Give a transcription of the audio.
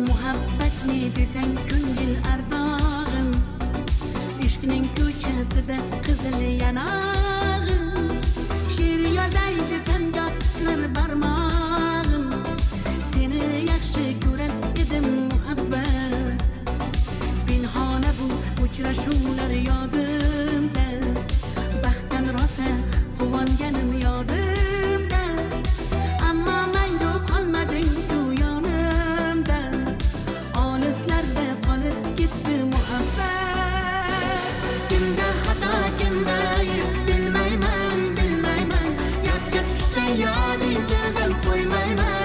Muhabbet ne desang ko'ngil ardog'im, ishqning ko'chasida qizil yanog'im. She'r yozay desam yottirar barmog'im, seni yaxshi ko'rar edim muhabbat. Pinhona bu uchrashuvlar yodimda, baxtdan rosa quvonganim yodimda. Ammo mangu qolmading tu yonimda, olislarda qolib ketdi muhabbat. Kimda xato, kimda ayb bilmayman, bilmayman. Yodga tushsa yodingdan qo'ymayman.